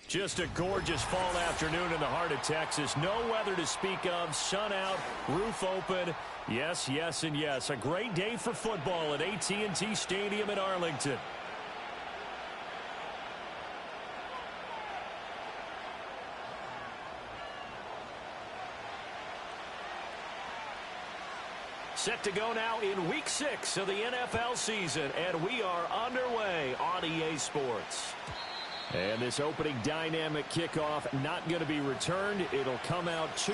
Just a gorgeous fall afternoon in the heart of Texas. No weather to speak of. Sun out, roof open. Yes, yes, and yes. A great day for football at AT&T Stadium in Arlington. Set to go now in Week 6 of the NFL season, and we are underway on EA Sports. And this opening dynamic kickoff not going to be returned. It'll come out to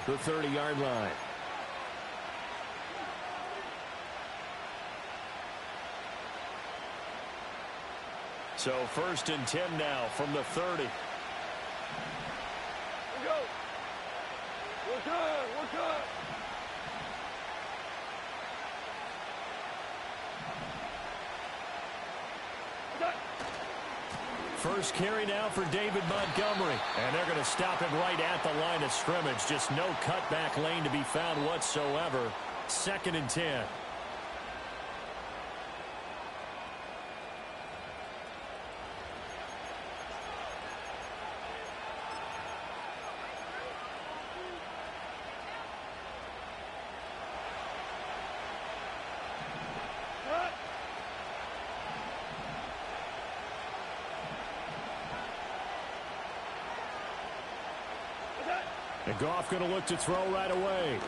the 30-yard line. So 1st and 10 now from the 30. We go. We're good. We're good. First carry now for David Montgomery. And they're going to stop him right at the line of scrimmage. Just no cutback lane to be found whatsoever. 2nd and 10. And Goff going to look to throw right away.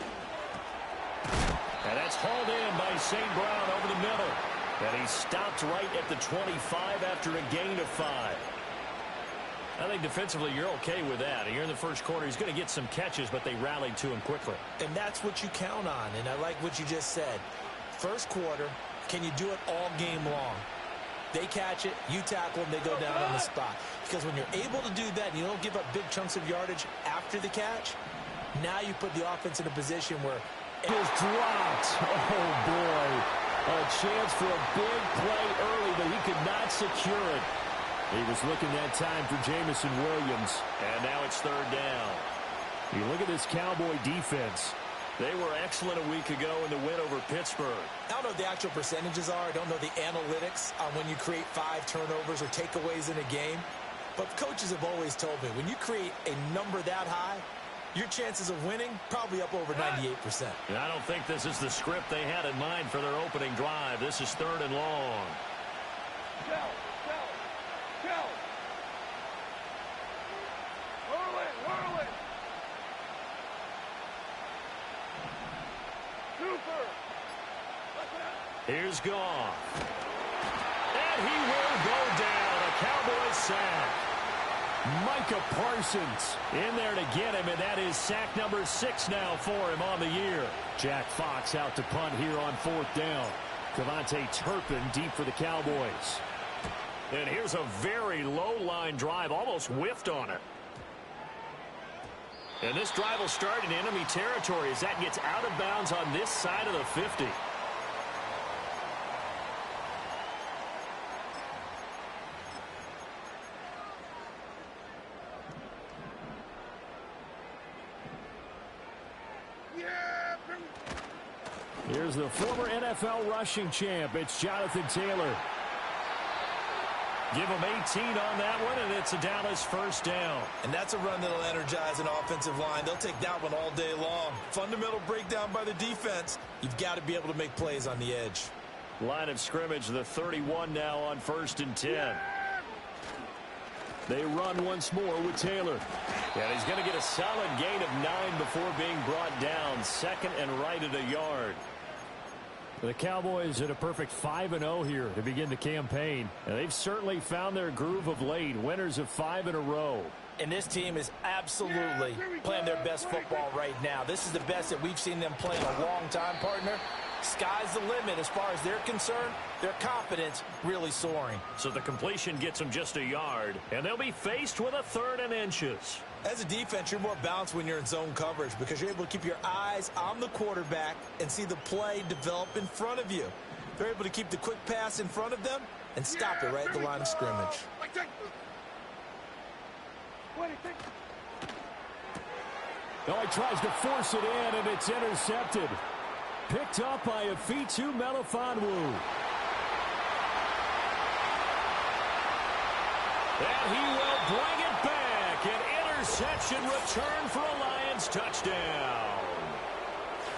And that's hauled in by St. Brown over the middle. And he stopped right at the 25 after a gain of 5. I think defensively you're okay with that. Here in the first quarter, he's going to get some catches, but they rallied to him quickly. And that's what you count on, and I like what you just said. First quarter, can you do it all game long? They catch it, you tackle them, they go down on the spot. Because when you're able to do that and you don't give up big chunks of yardage after the catch, now you put the offense in a position where it is dropped. Oh, boy. A chance for a big play early, but he could not secure it. He was looking that time for Jamison Williams, and now it's 3rd down. You look at this Cowboy defense. They were excellent a week ago in the win over Pittsburgh. I don't know what the actual percentages are. I don't know the analytics on when you create 5 turnovers or takeaways in a game. But coaches have always told me, when you create a number that high, your chances of winning probably up over 98%. And I don't think this is the script they had in mind for their opening drive. This is 3rd and long. Go. Whirl it. Here's Goff. And he will go down. A Cowboys sack. Micah Parsons in there to get him, and that is sack number 6 now for him on the year. Jack Fox out to punt here on 4th down. Cavante Turpin deep for the Cowboys. And here's a very low-line drive, almost whiffed on it. And this drive will start in enemy territory as that gets out of bounds on this side of the 50. Here's the former NFL rushing champ. It's Jonathan Taylor. Give him 18 on that one, and it's a Dallas 1st down. And that's a run that'll energize an offensive line. They'll take that one all day long. Fundamental breakdown by the defense. You've got to be able to make plays on the edge. Line of scrimmage, the 31 now on 1st and 10. They run once more with Taylor. And he's going to get a solid gain of 9 before being brought down. 2nd and right at a yard. The Cowboys at a perfect 5-0 here to begin the campaign. And they've certainly found their groove of late. Winners of 5 in a row. And this team is absolutely playing their best football right now. This is the best that we've seen them play in a long time, partner. Sky's the limit as far as they're concerned. Their confidence really soaring. So the completion gets them just a yard. And they'll be faced with a 3rd and inches. As a defense, you're more balanced when you're in zone coverage because you're able to keep your eyes on the quarterback and see the play develop in front of you. They're able to keep the quick pass in front of them and stop it right at the line of scrimmage. Now he tries to force it in, and it's intercepted. Picked up by Afitu Melifonwu. And he will bring it back. interception, return for a Lions touchdown.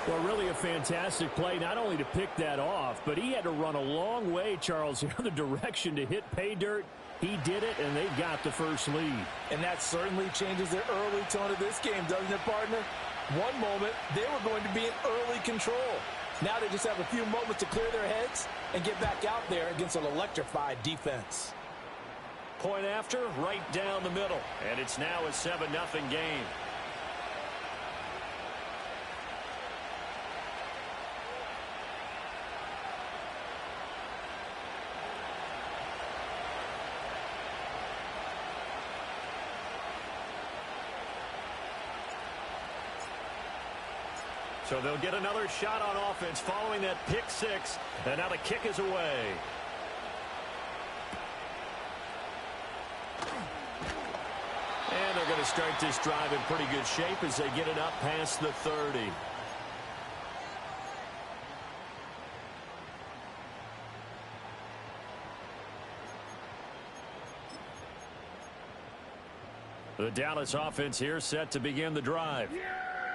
Well, really a fantastic play, not only to pick that off, but he had to run a long way, Charles, the other direction to hit pay dirt. He did it, and they've got the first lead. And that certainly changes the early tone of this game, doesn't it, partner? One moment, they were going to be in early control. Now they just have a few moments to clear their heads and get back out there against an electrified defense. Point after, right down the middle. And it's now a 7-0 game. So they'll get another shot on offense following that pick six. And now the kick is away. And they're going to start this drive in pretty good shape as they get it up past the 30. The Dallas offense here set to begin the drive.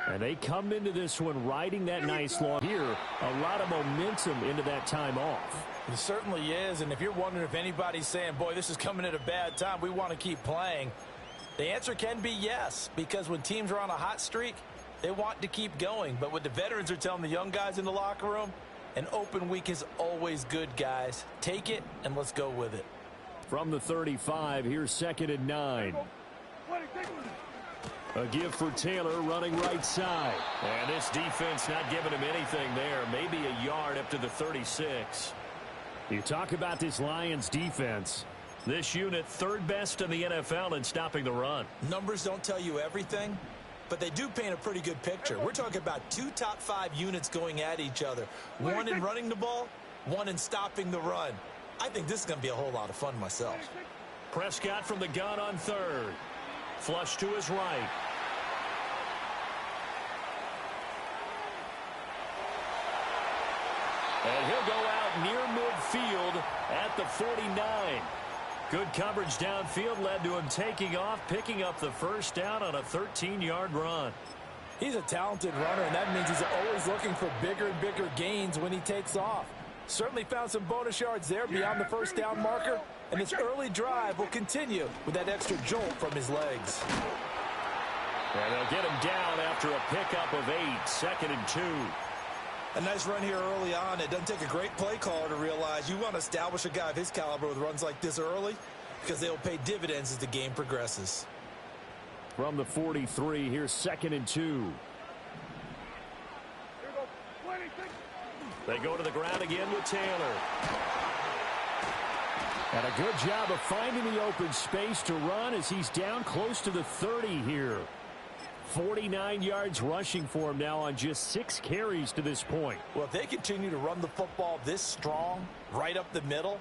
And they come into this one riding that nice long here. A lot of momentum into that time off. It certainly is, and if you're wondering if anybody's saying, boy, this is coming at a bad time, we want to keep playing, the answer can be yes, because when teams are on a hot streak, they want to keep going. But what the veterans are telling the young guys in the locker room, an open week is always good, guys. Take it, and let's go with it. From the 35, here's 2nd and 9. A give for Taylor running right side. And this defense not giving him anything there. Maybe a yard up to the 36. You talk about this Lions defense. This unit third best in the NFL in stopping the run. Numbers don't tell you everything, but they do paint a pretty good picture. We're talking about 2 top 5 units going at each other. One in running the ball, one in stopping the run. I think this is going to be a whole lot of fun myself. Prescott from the gun on third. Flush to his right. And he'll go out near midfield at the 49. Good coverage downfield led to him taking off, picking up the first down on a 13-yard run. He's a talented runner, and that means he's always looking for bigger and bigger gains when he takes off. Certainly found some bonus yards there beyond the first down marker, and this early drive will continue with that extra jolt from his legs. And they'll get him down after a pickup of 8, 2nd and 2. A nice run here early on. It doesn't take a great play caller to realize you want to establish a guy of his caliber with runs like this early because they'll pay dividends as the game progresses. From the 43, here's 2nd and 2. They go to the ground again with Taylor. And a good job of finding the open space to run as he's down close to the 30 here. 49 yards rushing for him now on just 6 carries to this point. Well, if they continue to run the football this strong, right up the middle,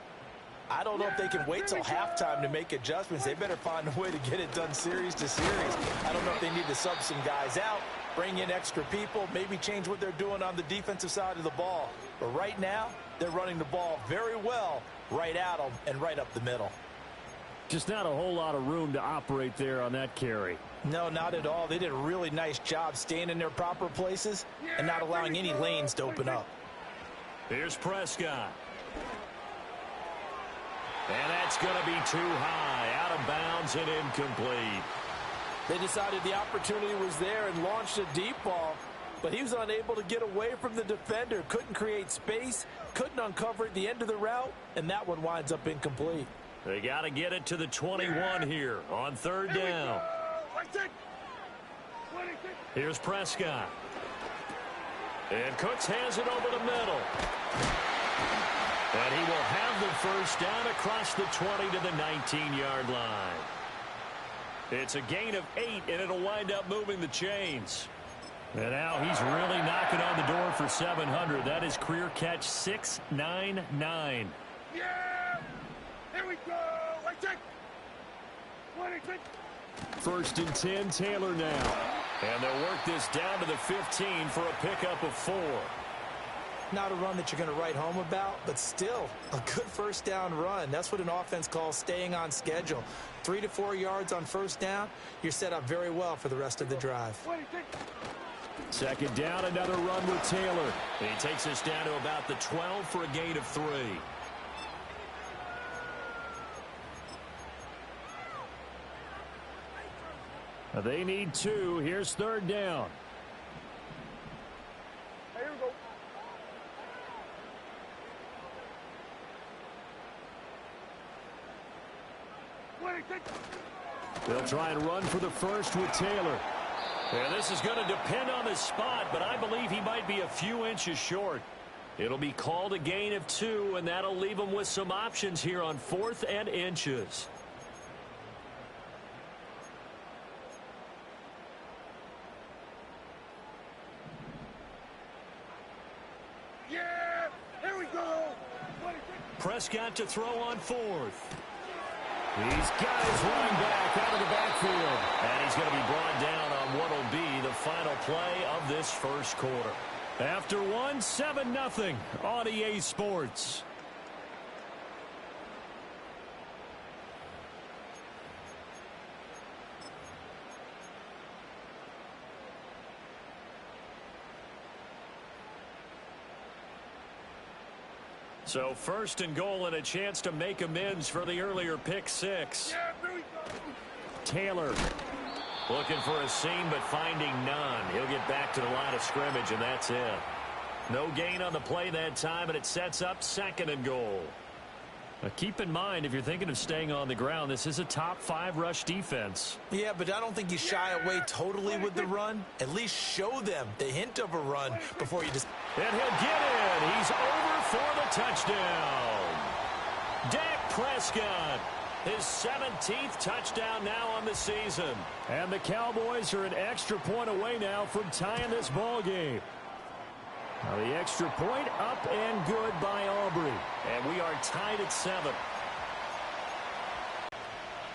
I don't know if they can wait till halftime to make adjustments. They better find a way to get it done series to series. I don't know if they need to sub some guys out, bring in extra people, maybe change what they're doing on the defensive side of the ball. But right now, they're running the ball very well right at them and right up the middle. Just not a whole lot of room to operate there on that carry. No, not at all. They did a really nice job staying in their proper places and not allowing any lanes to open up. Here's Prescott. And that's going to be too high, out of bounds and incomplete. They decided the opportunity was there and launched a deep ball, but he was unable to get away from the defender, couldn't create space, couldn't uncover at the end of the route, and that one winds up incomplete. They got to get it to the 21 here on 3rd down. Here's Prescott. And Cooks hands it over the middle. And he will have the first down across the 20 to the 19-yard line. It's a gain of 8, and it'll wind up moving the chains. And now he's really knocking on the door for 700. That is career catch 699. Yeah! Here we go! First and 10, Taylor now. And they'll work this down to the 15 for a pickup of 4. Not a run that you're going to write home about, but still a good first down run. That's what an offense calls staying on schedule. 3 to 4 yards on first down, you're set up very well for the rest of the drive. Second down, another run with Taylor. He takes us down to about the 12 for a gain of 3. They need 2. Here's third down. Here we go. They'll try and run for the first with Taylor. And this is going to depend on the spot, but I believe he might be a few inches short. It'll be called a gain of 2, and that'll leave him with some options here on 4th and inches. Yeah, here we go. Prescott to throw on 4th. He's got his running back out of the backfield. And he's going to be brought down on what will be the final play of this first quarter. After 1, 7-0 on EA Sports. So first and goal and a chance to make amends for the earlier pick 6. Yeah, here we go. Taylor. Looking for a seam but finding none. He'll get back to the line of scrimmage, and that's it. No gain on the play that time, and it sets up 2nd and goal. Now keep in mind, if you're thinking of staying on the ground, this is a top 5 rush defense. Yeah, but I don't think you shy away totally with the run. At least show them the hint of a run before you just... And he'll get in. He's over for the touchdown. Dak Prescott, his 17th touchdown now on the season. And the Cowboys are an extra point away now from tying this ball game. Now the extra point up and good by Aubrey. And we are tied at 7.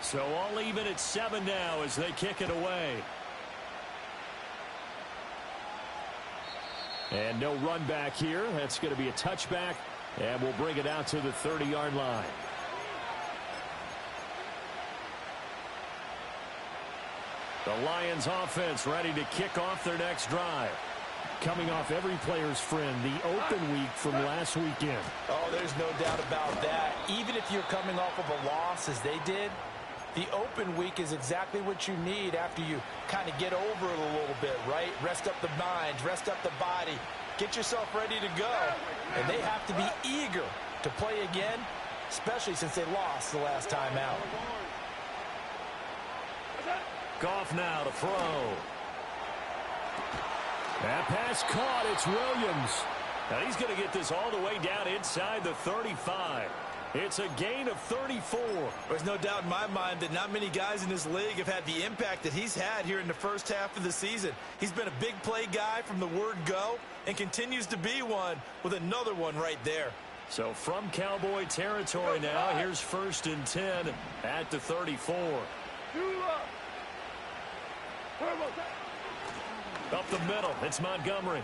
So all even at 7 now as they kick it away. And no run back here. That's going to be a touchback. And we'll bring it out to the 30-yard line. The Lions offense ready to kick off their next drive. Coming off every player's friend, the open week from last weekend. Oh, there's no doubt about that. Even if you're coming off of a loss as they did, the open week is exactly what you need after you kind of get over it a little bit, right? Rest up the mind, rest up the body, get yourself ready to go. And they have to be eager to play again, especially since they lost the last time out. Goff now to throw. That pass caught. It's Williams. Now he's going to get this all the way down inside the 35. It's a gain of 34. There's no doubt in my mind that not many guys in this league have had the impact that he's had here in the first half of the season. He's been a big play guy from the word go and continues to be one with another one right there. So from Cowboy territory now, here's 1st and 10 at the 34. Up the middle, it's Montgomery.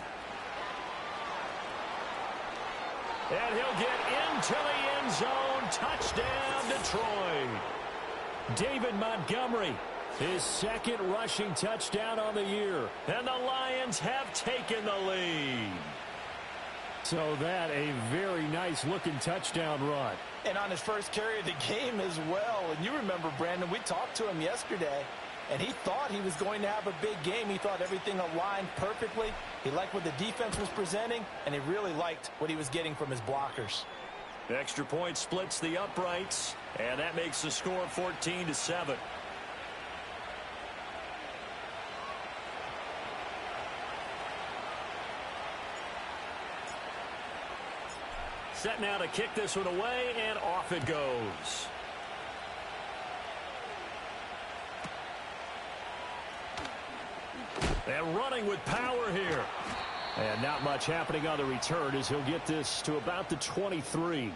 And he'll get into the end zone. Touchdown, Detroit. David Montgomery, his 2nd rushing touchdown on the year. And the Lions have taken the lead. So that a very nice-looking touchdown run. And on his first carry of the game as well. And you remember, Brandon, we talked to him yesterday, and he thought he was going to have a big game. He thought everything aligned perfectly. He liked what the defense was presenting, and he really liked what he was getting from his blockers. The extra point splits the uprights, and that makes the score 14-7. Set now to kick this one away, and off it goes. And running with power here. And not much happening on the return as he'll get this to about the 23.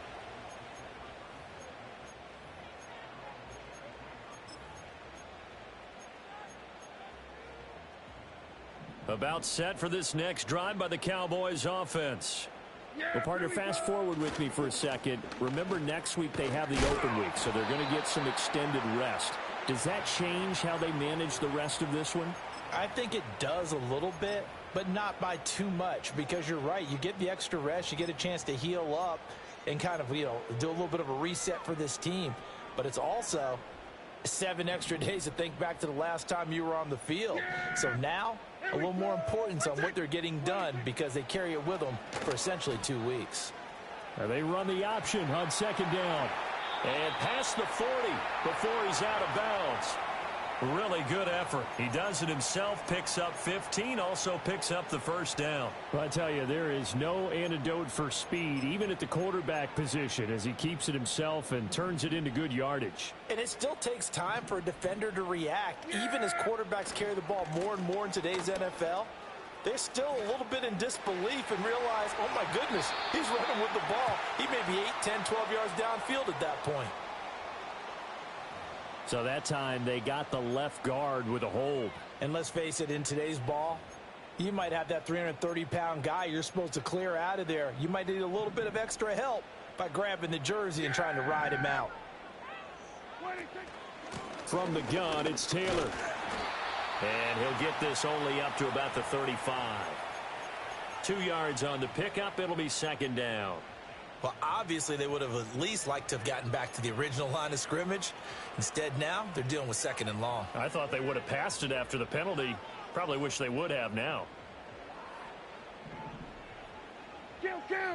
About set for this next drive by the Cowboys offense. Well, partner, fast forward with me for a second. Remember, next week they have the open week, so they're going to get some extended rest. Does that change how they manage the rest of this one? I think it does a little bit, but not by too much, because you're right. You get the extra rest. You get a chance to heal up and kind of, do a little bit of a reset for this team. But it's also 7 extra days to think back to the last time you were on the field. So now, a little more importance on what they're getting done because they carry it with them for essentially 2 weeks. Now they run the option on second down. And past the 40 before he's out of bounds. Really good effort. He does it himself, picks up 15, also picks up the first down. Well, I tell you, there is no antidote for speed, even at the quarterback position, as he keeps it himself and turns it into good yardage. And it still takes time for a defender to react. Even as quarterbacks carry the ball more and more in today's NFL, they're still a little bit in disbelief and realize, oh my goodness, he's running with the ball. He may be 8, 10, 12 yards downfield at that point. So that time they got the left guard with a hold. And let's face it, in today's ball, you might have that 330-pound guy you're supposed to clear out of there. You might need a little bit of extra help by grabbing the jersey and trying to ride him out. From the gun, it's Taylor. And he'll get this only up to about the 35. 2 yards on the pickup. It'll be second down. Well, obviously, they would have at least liked to have gotten back to the original line of scrimmage. Instead, now they're dealing with second and long. I thought they would have passed it after the penalty. Probably wish they would have now. Kill! Here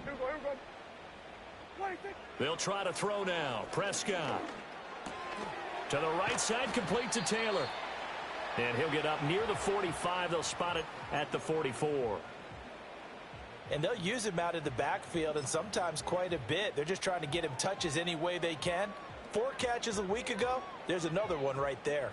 we go. They'll try to throw now. Prescott. To the right side, complete to Taylor. And he'll get up near the 45. They'll spot it at the 44. And they'll use him out of the backfield, and sometimes quite a bit. They're just trying to get him touches any way they can. 4 catches a week ago. There's another one right there.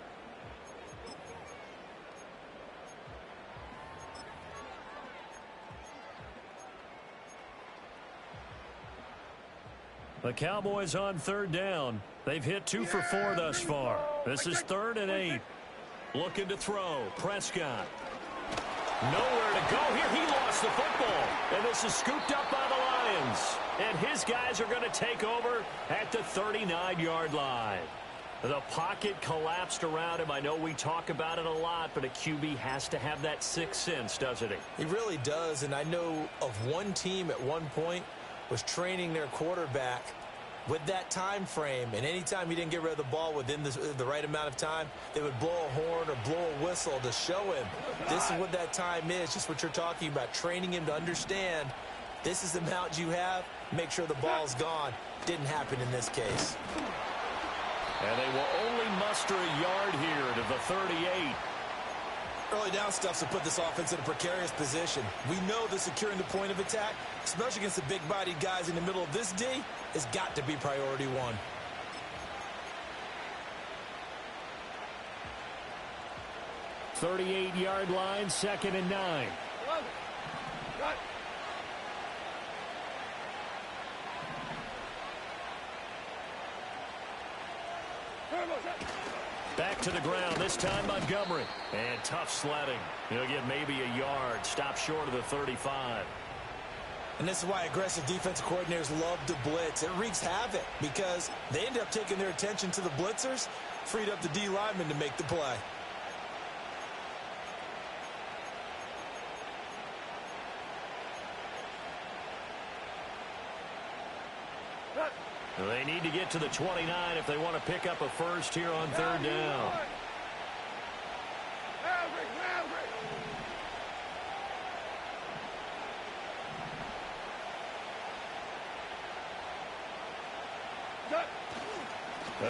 The Cowboys on third down. They've hit 2 for 4 thus far. This is 3rd and 8. Looking to throw. Prescott. Nowhere to go here. He lost the football. And this is scooped up by the Lions. And his guys are going to take over at the 39-yard line. The pocket collapsed around him. I know we talk about it a lot, but a QB has to have that sixth sense, doesn't he? He really does. And I know of one team at one point was training their quarterback with that time frame, and anytime he didn't get rid of the ball within the right amount of time, they would blow a horn or blow a whistle to show him this is what that time is, just what you're talking about, training him to understand this is the amount you have, make sure the ball's gone. Didn't happen in this case. And they will only muster a yard here to the 38. Early down stuffs to put this offense in a precarious position. We know that securing the point of attack, especially against the big-bodied guys in the middle of this D, has got to be priority one. .38-yard line, 2nd and 9. Back to the ground, this time Montgomery. And tough sledding. He'll get maybe a yard. Stop short of the 35. And this is why aggressive defensive coordinators love to blitz. It wreaks havoc because they end up taking their attention to the blitzers, freed up the D lineman to make the play. They need to get to the 29 if they want to pick up a first here on third down.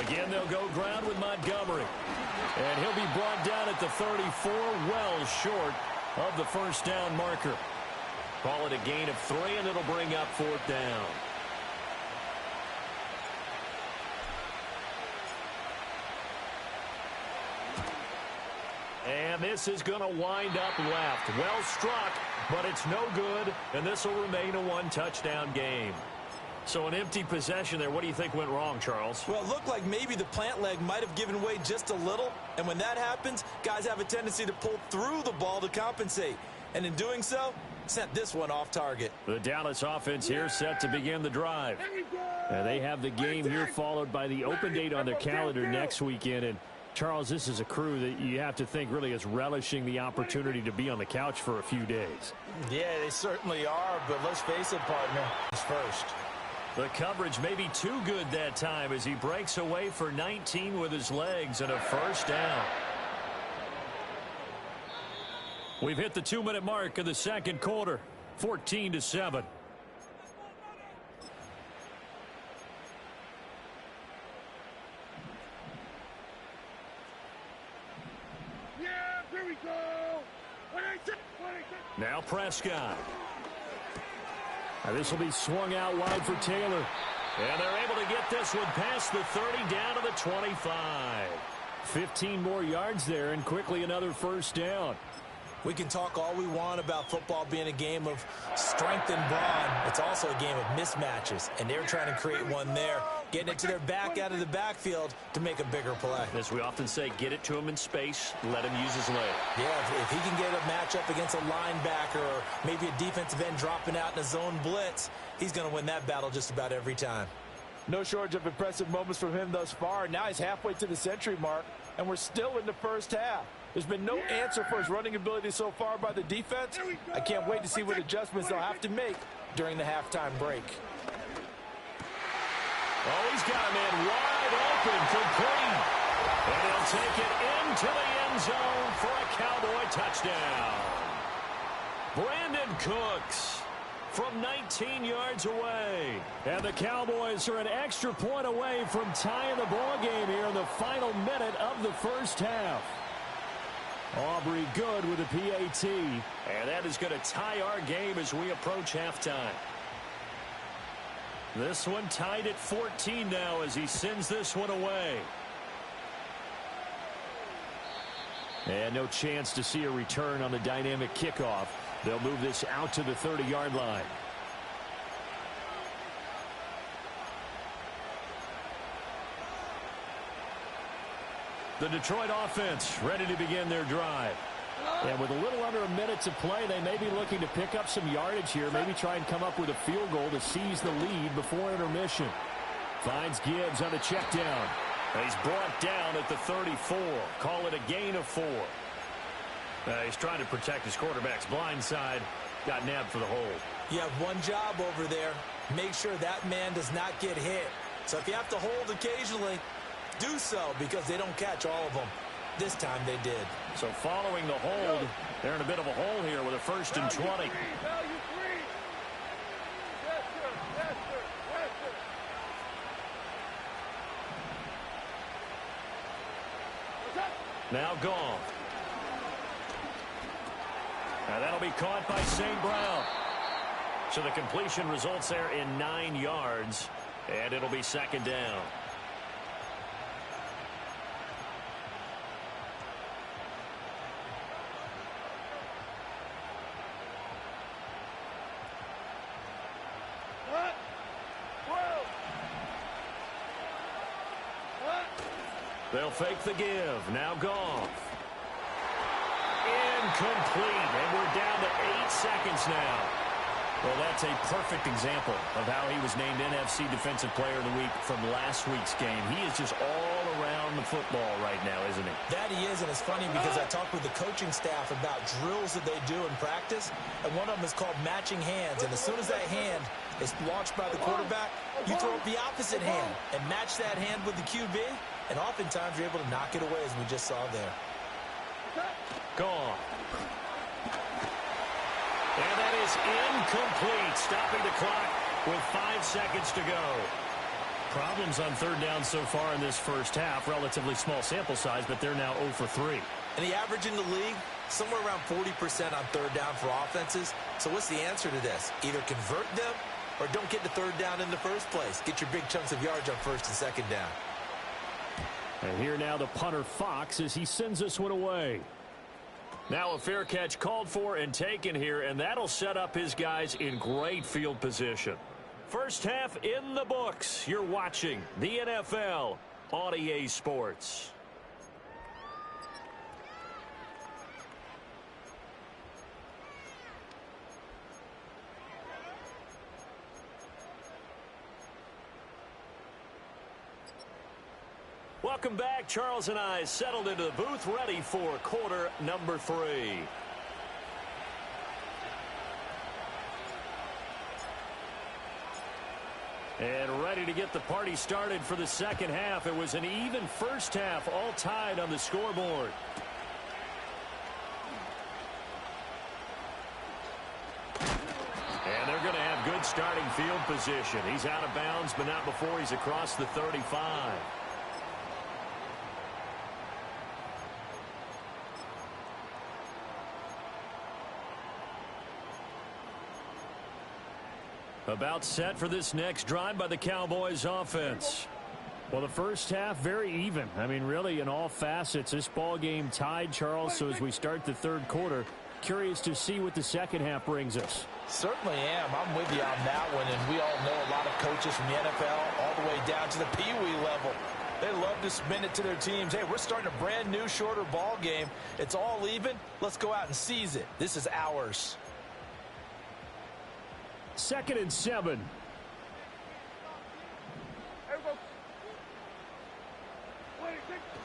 Again, they'll go ground with Montgomery. And he'll be brought down at the 34, well short of the first down marker. Call it a gain of 3, and it'll bring up 4th down. And this is going to wind up left. Well struck, but it's no good, and this will remain a 1-touchdown game. So an empty possession there. What do you think went wrong, Charles? Well, it looked like maybe the plant leg might have given way just a little, and when that happens, guys have a tendency to pull through the ball to compensate. And in doing so, Sent this one off target. The Dallas offense here set to begin the drive. And they have the game here followed by the open date on their calendar next weekend. And Charles, this is a crew that you have to think really is relishing the opportunity to be on the couch for a few days. Yeah, they certainly are, but let's face it, partner, it's first. The coverage may be too good that time as he breaks away for 19 with his legs and a first down. We've hit the 2-minute mark of the second quarter, 14-7. Yeah, here we go. Now Prescott. Now this will be swung out wide for Taylor. And they're able to get this one past the 30 down to the 25. 15 more yards there and quickly another first down. We can talk all we want about football being a game of strength and brawn. It's also a game of mismatches, and they're trying to create one there, getting it to their back out of the backfield to make a bigger play. As we often say, get it to him in space, let him use his leg. Yeah, if he can get a matchup against a linebacker or maybe a defensive end dropping out in a zone blitz, he's going to win that battle just about every time. No shortage of impressive moments from him thus far. Now he's halfway to the century mark, and we're still in the first half. There's been no answer for his running ability so far by the defense. I can't wait to see what adjustments they'll have to make during the halftime break. Oh, he's got a man wide open, complete. And he'll take it into the end zone for a Cowboy touchdown. Brandon Cooks from 19 yards away. And the Cowboys are an extra point away from tying the ball game here in the final minute of the first half. Aubrey good with a PAT. And that is going to tie our game as we approach halftime. This one tied at 14 now as he sends this one away. And no chance to see a return on the dynamic kickoff. They'll move this out to the 30-yard line. The Detroit offense ready to begin their drive. And with a little under a minute to play, they may be looking to pick up some yardage here, maybe try and come up with a field goal to seize the lead before intermission. Finds Gibbs on the check down. He's brought down at the 34. Call it a gain of 4. He's trying to protect his quarterback's blind side. Got nabbed for the hold. You have one job over there. Make sure that man does not get hit. So if you have to hold occasionally, do so because they don't catch all of them. This time they did. So following the hold, they're in a bit of a hole here with a 1st and 20. Now gone. Now that'll be caught by St. Brown. So the completion results there in 9 yards, and it'll be 2nd down. They'll fake the give. Now Goff. Incomplete. And we're down to 8 seconds now. Well, that's a perfect example of how he was named NFC Defensive Player of the Week from last week's game. He is just all around the football right now, isn't he? That he is, and it's funny because I talked with the coaching staff about drills that they do in practice, and one of them is called matching hands. And as soon as that hand is launched by the quarterback, you throw up the opposite hand and match that hand with the QB, and oftentimes you're able to knock it away, as we just saw there. Gone. And that is incomplete, stopping the clock with 5 seconds to go. Problems on 3rd down so far in this first half. Relatively small sample size, but they're now 0 for 3. And the average in the league, somewhere around 40% on 3rd down for offenses. So what's the answer to this? Either convert them or don't get to 3rd down in the first place. Get your big chunks of yards on 1st and 2nd down. And here now the punter Fox as he sends this one away. Now a fair catch called for and taken here, and that'll set up his guys in great field position. First half in the books. You're watching the NFL on EA Sports. Welcome back. Charles and I settled into the booth, ready for quarter number 3. And ready to get the party started for the second half. It was an even first half, all tied on the scoreboard. And they're going to have good starting field position. He's out of bounds, but not before he's across the 35. About set for this next drive by the Cowboys offense. Well, the first half, very even. I mean, really, in all facets, this ball game tied, Charles. So as we start the third quarter, curious to see what the second half brings us. Certainly am. I'm with you on that one. And we all know a lot of coaches from the NFL all the way down to the Pee-wee level. They love to spin it to their teams. Hey, we're starting a brand new, shorter ball game. It's all even. Let's go out and seize it. This is ours. 2nd and 7.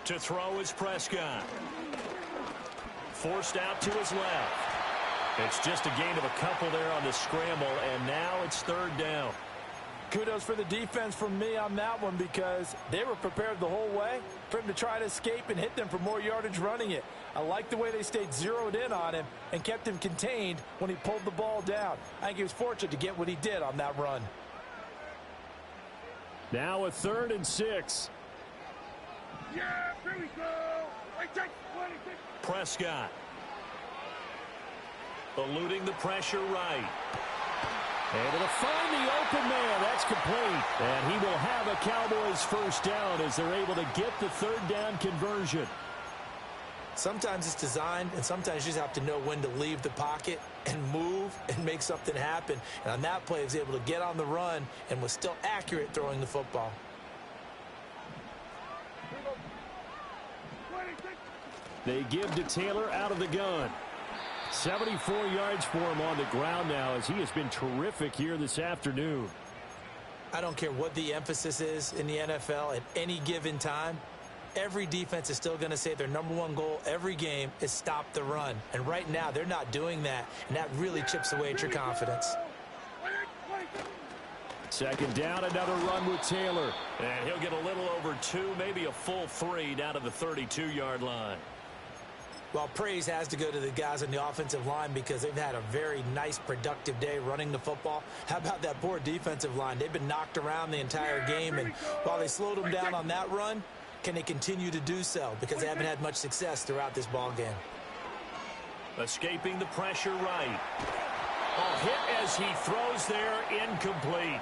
To throw is Prescott. Forced out to his left. It's just a gain of a couple there on the scramble, and now it's 3rd down. Kudos for the defense from me on that one, because they were prepared the whole way for him to try to escape and hit them for more yardage running it. I like the way they stayed zeroed in on him and kept him contained when he pulled the ball down. I think he was fortunate to get what he did on that run. Now a 3rd and 6. Yeah, here we go. Prescott. Eluding the pressure right. Able to find the open man. That's complete. And he will have a Cowboys first down as they're able to get the 3rd down conversion. Sometimes it's designed, and sometimes you just have to know when to leave the pocket and move and make something happen. And on that play, he was able to get on the run and was still accurate throwing the football. They give to Taylor out of the gun. 74 yards for him on the ground now, as he has been terrific here this afternoon. I don't care what the emphasis is in the NFL at any given time. Every defense is still going to say their #1 goal every game is stop the run. And right now, they're not doing that, and that really chips away at your confidence. 2nd down, another run with Taylor. And he'll get a little over 2, maybe a full 3 down to the 32-yard line. Well, praise has to go to the guys on the offensive line because they've had a very nice, productive day running the football. How about that poor defensive line? They've been knocked around the entire game, and while they slowed them down on that run, can they continue to do so? Because they haven't had much success throughout this ball game. Escaping the pressure right. Oh, hit as he throws there, incomplete.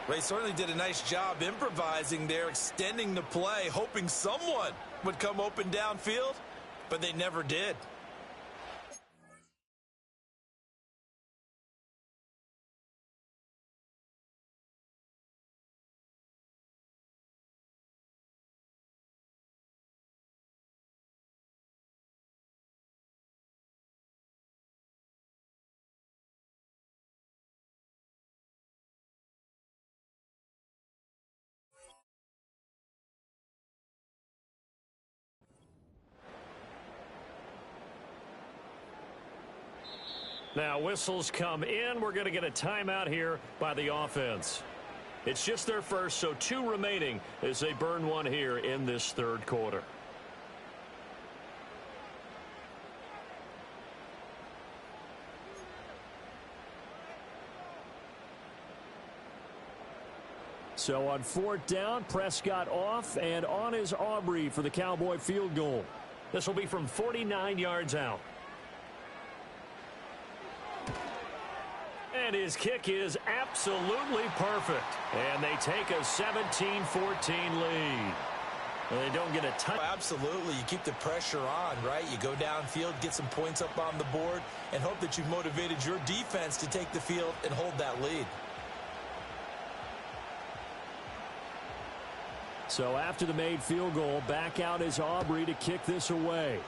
They certainly did a nice job improvising there, extending the play, hoping someone would come open downfield, but they never did. Now whistles come in. We're going to get a timeout here by the offense. It's just their first, so 2 remaining as they burn 1 here in this 3rd quarter. So on 4th down, Prescott off, and on is Aubrey for the Cowboy field goal. This will be from 49 yards out. And his kick is absolutely perfect. And they take a 17-14 lead. Well, they don't get a touch. Absolutely. You keep the pressure on, right? You go downfield, get some points up on the board, and hope that you've motivated your defense to take the field and hold that lead. So after the made field goal, back out is Aubrey to kick this away.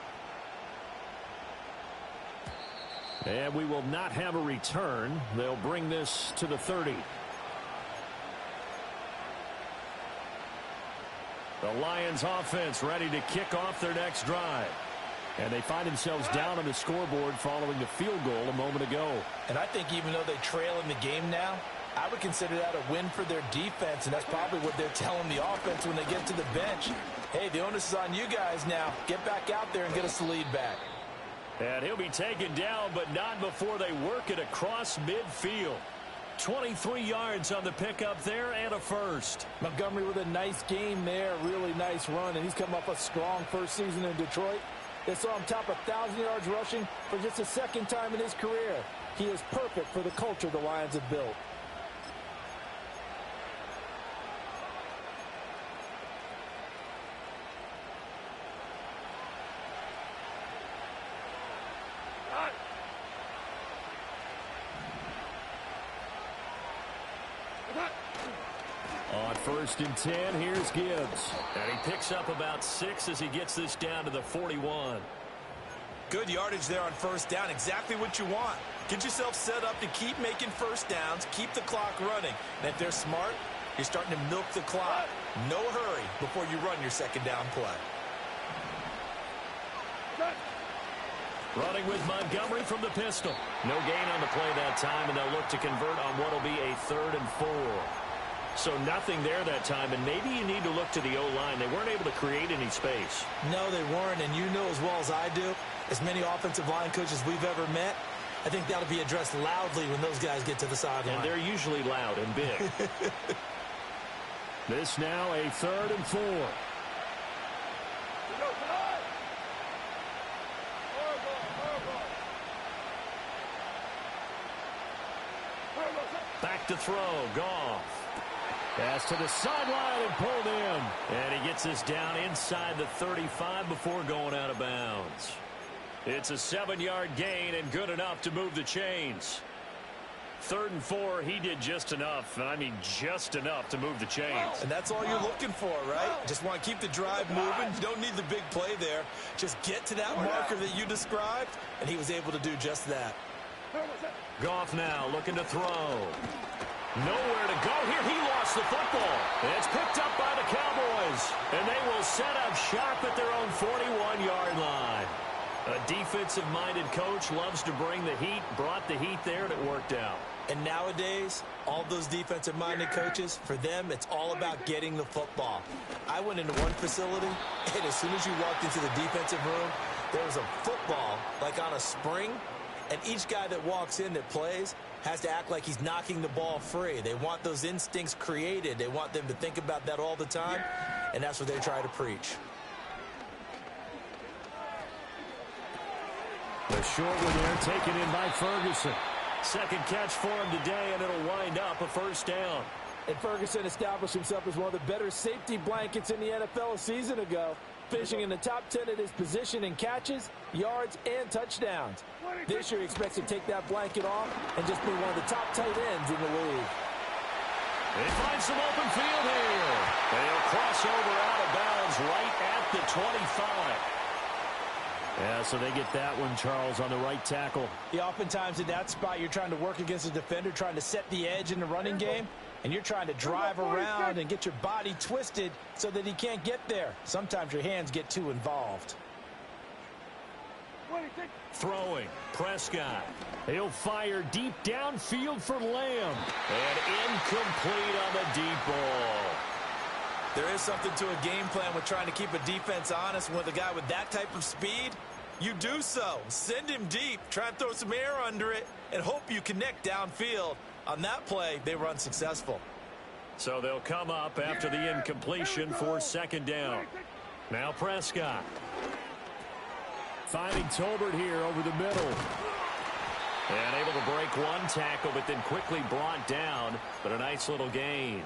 And we will not have a return. They'll bring this to the 30. The Lions offense ready to kick off their next drive. And they find themselves down on the scoreboard following the field goal a moment ago. And I think even though they trail in the game now, I would consider that a win for their defense, and that's probably what they're telling the offense when they get to the bench. Hey, the onus is on you guys now. Get back out there and get us the lead back. And he'll be taken down, but not before they work it across midfield. 23 yards on the pickup there and a first. Montgomery with a nice game there, really nice run, and he's come off a strong first season in Detroit. They saw him top 1,000 yards rushing for just a second time in his career. He is perfect for the culture the Lions have built. On 1st and 10, here's Gibbs. And he picks up about 6 as he gets this down to the 41. Good yardage there on first down. Exactly what you want. Get yourself set up to keep making first downs, keep the clock running. And if they're smart, you're starting to milk the clock. No hurry before you run your second down play. Running with Montgomery from the pistol. No gain on the play that time, and they'll look to convert on what will be a 3rd and 4. So nothing there that time, and maybe you need to look to the O-line. They weren't able to create any space. No, they weren't, and you know as well as I do, as many offensive line coaches we've ever met, I think that'll be addressed loudly when those guys get to the sideline. And they're usually loud and big. This now a 3rd and 4. Back to throw, Goff. Pass to the sideline and pulled in. And he gets this down inside the 35 before going out of bounds. It's a 7-yard gain and good enough to move the chains. 3rd and 4, he did just enough, and I mean just enough to move the chains. And that's all you're looking for, right? Just want to keep the drive moving. You don't need the big play there. Just get to that marker that you described, and he was able to do just that. Goff now looking to throw. Nowhere to go here. He lost the football. It's picked up by the Cowboys. And they will set up shop at their own 41-yard line. A defensive-minded coach loves to bring the heat, brought the heat there, and it worked out. And nowadays, all those defensive-minded coaches, for them, it's all about getting the football. I went into one facility, and as soon as you walked into the defensive room, there was a football, like on a spring, and each guy that walks in that plays has to act like he's knocking the ball free. They want those instincts created. They want them to think about that all the time, and that's what they try to preach. The short one there taken in by Ferguson. Second catch for him today, and it'll wind up a first down. And Ferguson established himself as one of the better safety blankets in the NFL a season ago, finishing in the top 10 at his position in catches, yards, and touchdowns. This year he expects to take that blanket off and just be one of the top tight ends in the league. They find some open field here. They'll cross over out of bounds right at the 25. Yeah, so they get that one, Charles, on the right tackle. Yeah, oftentimes in that spot, you're trying to work against a defender, trying to set the edge in the running game, and you're trying to drive around and get your body twisted so that he can't get there. Sometimes your hands get too involved. Throwing, Prescott. He'll fire deep downfield for Lamb. And incomplete on the deep ball. There is something to a game plan with trying to keep a defense honest. With a guy with that type of speed, you do so. Send him deep, try and throw some air under it, and hope you connect downfield. On that play, they were unsuccessful. So they'll come up after the incompletion for second down. Now Prescott. Finding Tolbert here over the middle. And able to break one tackle, but then quickly brought down. But a nice little gain.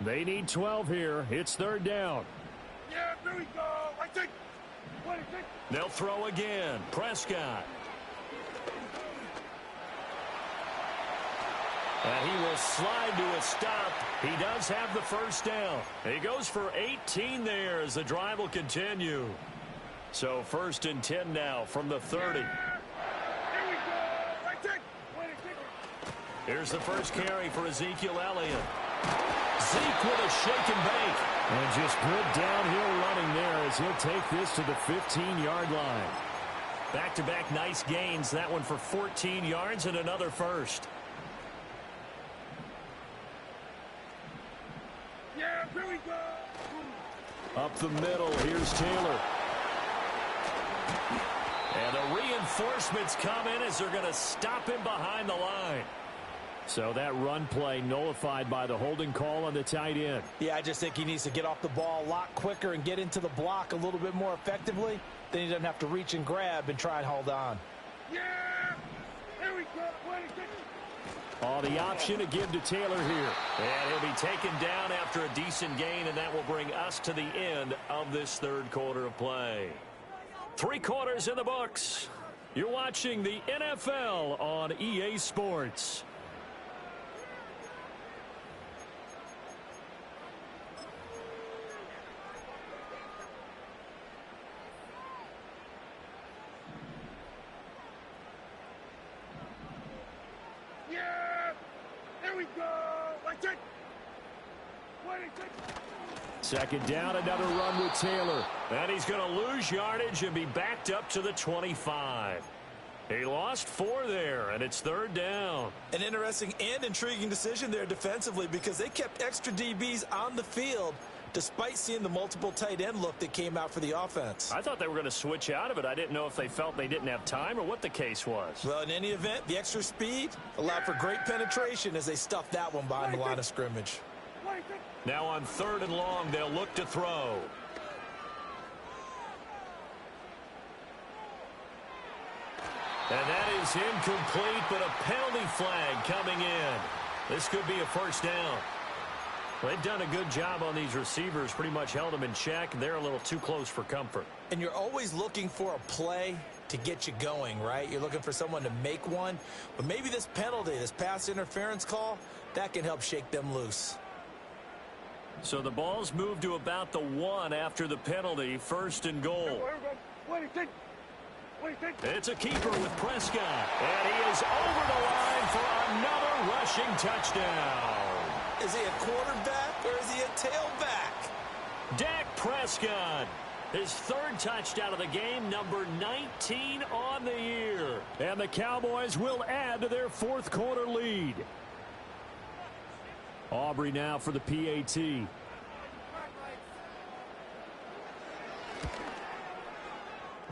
They need 12 here. It's third down. Yeah, there we go. I think. They'll throw again. Prescott. And he will slide to a stop. He does have the first down. He goes for 18 there as the drive will continue. So 1st and 10 now from the 30. Here's the first carry for Ezekiel Elliott. Zeke with a shake and bake. And just good downhill running there as he'll take this to the 15-yard line. Back-to-back nice gains. That one for 14 yards and another first. Yeah, here we go. Up the middle, here's Taylor. And the reinforcements come in as they're going to stop him behind the line. So that run play nullified by the holding call on the tight end. Yeah, I just think he needs to get off the ball a lot quicker and get into the block a little bit more effectively. Then he doesn't have to reach and grab and try and hold on. Yeah, here we go. Oh, the option to give to Taylor here. And he'll be taken down after a decent gain, and that will bring us to the end of this third quarter of play. 3 quarters in the books. You're watching the NFL on EA Sports. Yeah, here we go. Second down, another run with Taylor. And he's going to lose yardage and be backed up to the 25. He lost 4 there, and it's third down. An interesting and intriguing decision there defensively because they kept extra DBs on the field despite seeing the multiple tight end look that came out for the offense. I thought they were going to switch out of it. I didn't know if they felt they didn't have time or what the case was. Well, in any event, the extra speed allowed for great penetration as they stuffed that one behind the line of scrimmage. Now on 3rd and long, they'll look to throw. And that is incomplete, but a penalty flag coming in. This could be a first down. They've done a good job on these receivers, pretty much held them in check. They're a little too close for comfort. And you're always looking for a play to get you going, right? You're looking for someone to make one. But maybe this penalty, this pass interference call, that can help shake them loose. So the ball's moved to about the 1 after the penalty, 1st and goal. It's a keeper with Prescott. And he is over the line for another rushing touchdown. Is he a quarterback or is he a tailback? Dak Prescott, his 3rd touchdown of the game, number 19 on the year. And the Cowboys will add to their 4th quarter lead. Aubrey now for the PAT.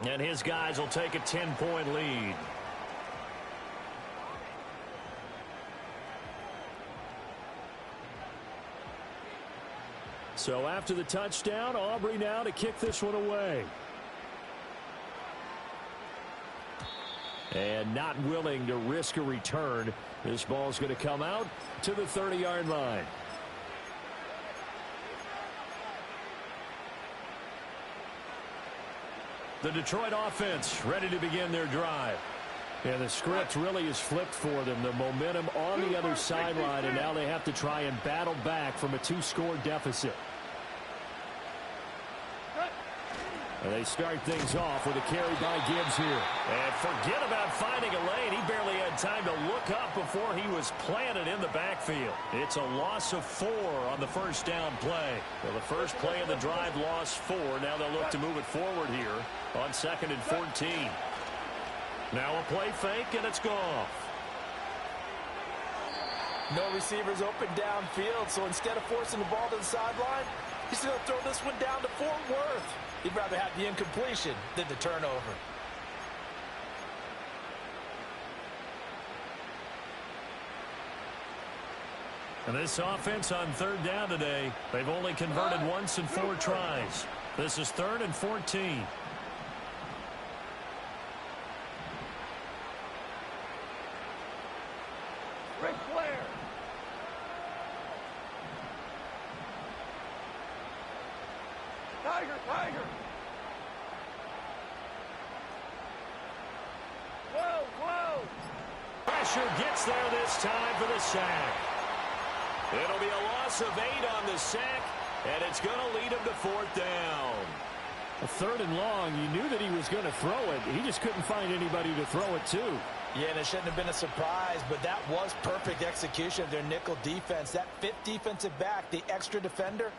And his guys will take a 10-point lead. So after the touchdown, Aubrey now to kick this one away. And not willing to risk a return. This ball's going to come out to the 30-yard line. The Detroit offense ready to begin their drive. And the script really is flipped for them. The momentum on the other sideline, and now they have to try and battle back from a 2-score deficit. And they start things off with a carry by Gibbs here. And forget about finding a lane. He barely had time to look up before he was planted in the backfield. It's a loss of 4 on the first down play. Well, the first play of the drive lost 4. Now they'll look to move it forward here on 2nd and 14. Now a play fake, and it's Goff. No receivers open downfield, so instead of forcing the ball to the sideline, he's going to throw this one down to Fort Worth. He'd rather have the incompletion than the turnover. And this offense on 3rd down today, they've only converted once in 4 tries. This is 3rd and 14. Ric Flair. Tiger. Whoa. Pressure gets there this time for the sack. It'll be a loss of 8 on the sack, and it's going to lead him to 4th down. A 3rd and long, you knew that he was going to throw it. He just couldn't find anybody to throw it to. Yeah, and it shouldn't have been a surprise, but that was perfect execution of their nickel defense. That fifth defensive back, the extra defender,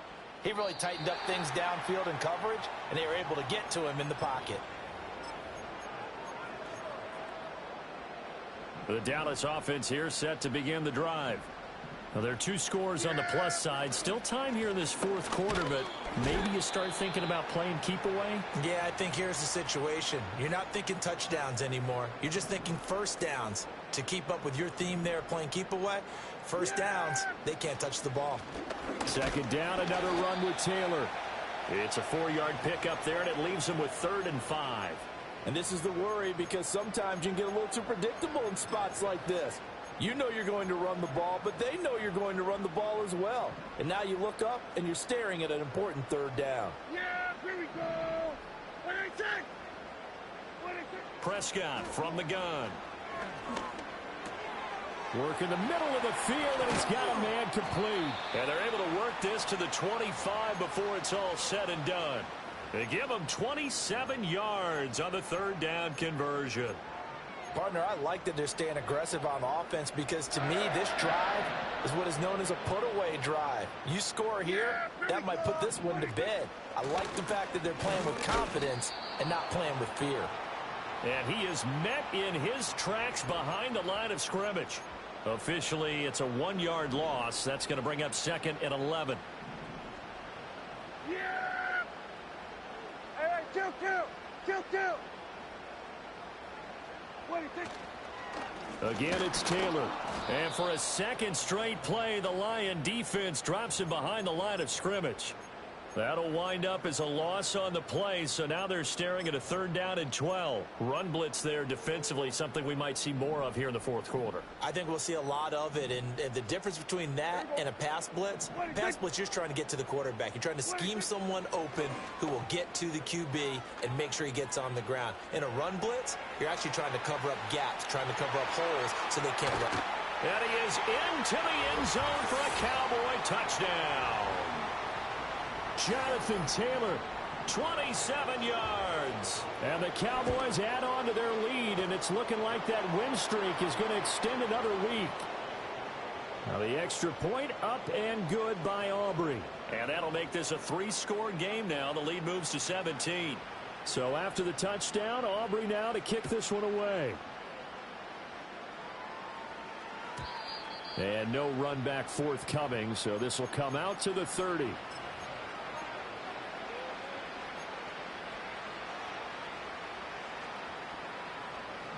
he really tightened up things downfield in coverage, and they were able to get to him in the pocket. The Dallas offense here set to begin the drive. Now, there are 2 scores on the plus side. Still time here in this fourth quarter, but maybe you start thinking about playing keep away? Yeah, I think here's the situation. You're not thinking touchdowns anymore. You're just thinking first downs. To keep up with your theme there, playing keep away, first downs, they can't touch the ball. Second down, another run with Taylor. It's a 4-yard pickup there, and it leaves them with 3rd and 5. And this is the worry, because sometimes you can get a little too predictable in spots like this. You know you're going to run the ball, but they know you're going to run the ball as well. And now you look up, and you're staring at an important 3rd down. Yeah, here we go. What do you think? What do you think? Prescott from the gun. Work in the middle of the field, and he's got a man complete. And they're able to work this to the 25 before it's all said and done. They give him 27 yards on the 3rd down conversion. Partner, I like that they're staying aggressive on offense, because to me, this drive is what is known as a put-away drive. You score here, that might put this one to bed. I like the fact that they're playing with confidence and not playing with fear. And he is met in his tracks behind the line of scrimmage. Officially, it's a 1-yard loss. That's going to bring up 2nd and 11. Yeah! Hey, kill. What do you think? Again, it's Taylor. And for a second straight play, the Lion defense drops him behind the line of scrimmage. That'll wind up as a loss on the play, so now they're staring at a 3rd down and 12. Run blitz there defensively, something we might see more of here in the fourth quarter. I think we'll see a lot of it, and the difference between that and a pass blitz, you're just trying to get to the quarterback. You're trying to scheme someone open who will get to the QB and make sure he gets on the ground. In a run blitz, you're actually trying to cover up gaps, trying to cover up holes so they can't run. And he is into the end zone for a Cowboy touchdown. Jonathan Taylor, 27 yards. And the Cowboys add on to their lead, and it's looking like that win streak is going to extend another week. Now the extra point up and good by Aubrey. And that'll make this a 3-score game now. The lead moves to 17. So after the touchdown, Aubrey now to kick this one away. And no run back forthcoming, so this will come out to the 30.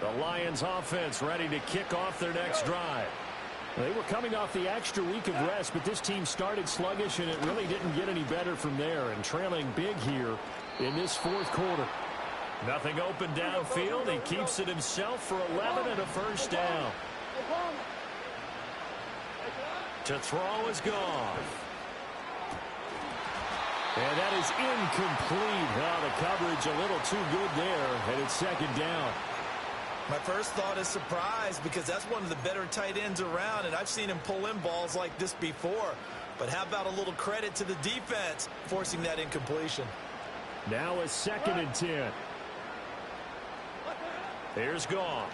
The Lions offense ready to kick off their next drive. They were coming off the extra week of rest, but this team started sluggish, and it really didn't get any better from there, and trailing big here in this fourth quarter. Nothing open downfield. He keeps it himself for 11 and a 1st down. To throw is gone. And that is incomplete. Oh, the coverage a little too good there, and it's 2nd down. My first thought is surprise, because that's one of the better tight ends around, and I've seen him pull in balls like this before. But how about a little credit to the defense forcing that incompletion? Now a 2nd and 10. Here's Goff.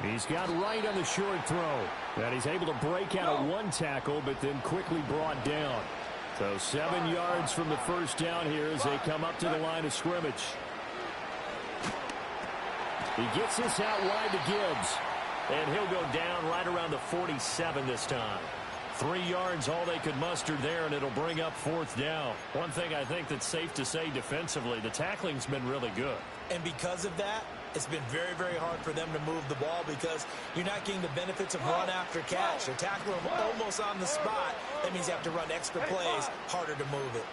He's got right on the short throw. And he's able to break out of 1 tackle, but then quickly brought down. So 7 yards from the 1st down here as they come up to the line of scrimmage. He gets this out wide to Gibbs. And he'll go down right around the 47 this time. 3 yards, all they could muster there, and it'll bring up 4th down. One thing I think that's safe to say defensively, the tackling's been really good. And because of that, it's been very, very hard for them to move the ball, because you're not getting the benefits of run after catch. They're tackling them almost on the spot. That means you have to run extra plays, harder to move it.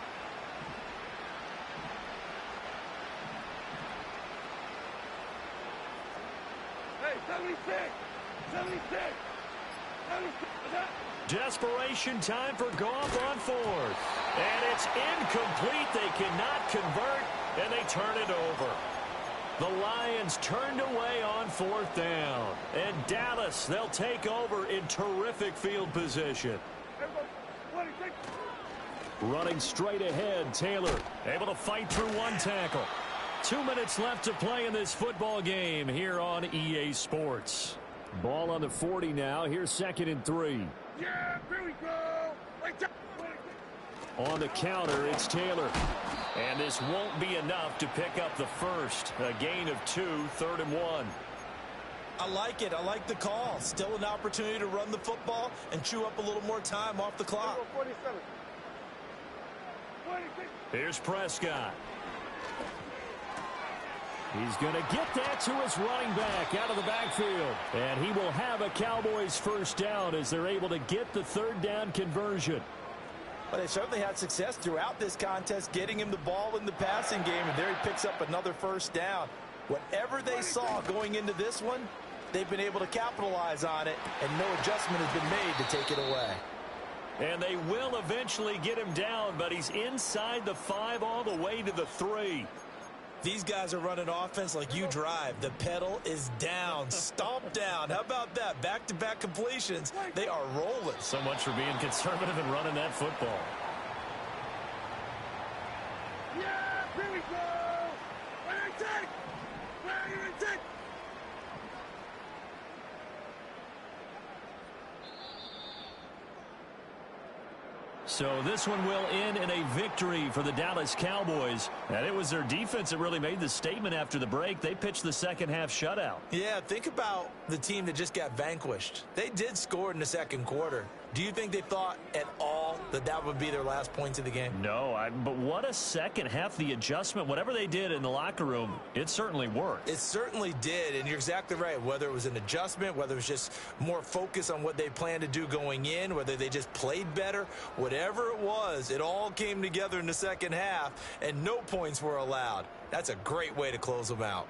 Hey, 76! 76! 76! Desperation time for Goff on 4th. And it's incomplete. They cannot convert, and they turn it over. The Lions turned away on 4th down. And Dallas, they'll take over in terrific field position. Running straight ahead, Taylor able to fight through 1 tackle. 2 minutes left to play in this football game here on EA Sports. Ball on the 40 now. Here's 2nd and 3. Yeah, here we go. On the counter, it's Taylor. And this won't be enough to pick up the first. A gain of 2, 3rd and 1. I like it. I like the call. Still an opportunity to run the football and chew up a little more time off the clock. 47. 26. Here's Prescott. He's going to get that to his running back out of the backfield. And he will have a Cowboys first down as they're able to get the 3rd down conversion. Well, they certainly had success throughout this contest getting him the ball in the passing game, and there he picks up another first down. Whatever they saw going into this one, they've been able to capitalize on it, and no adjustment has been made to take it away. And they will eventually get him down, but he's inside the 5 all the way to the 3. These guys are running offense like you drive. The pedal is down, stomp down. How about that? Back-to-back completions. They are rolling. So much for being conservative and running that football. Yeah, here we go. Where you take? Where you take? So this one will end in a victory for the Dallas Cowboys. And it was their defense that really made the statement after the break. They pitched the second half shutout. Yeah, think about the team that just got vanquished. They did score in the second quarter. Do you think they thought at all that that would be their last points of the game? No, but what a second half. The adjustment, whatever they did in the locker room, it certainly worked. It certainly did, and you're exactly right. Whether it was an adjustment, whether it was just more focus on what they planned to do going in, whether they just played better, whatever it was, it all came together in the second half, and no points were allowed. That's a great way to close them out.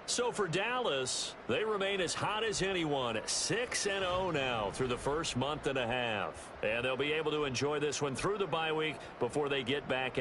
So for Dallas, they remain as hot as anyone, 6-0 now through the first month and a half. And they'll be able to enjoy this one through the bye week before they get back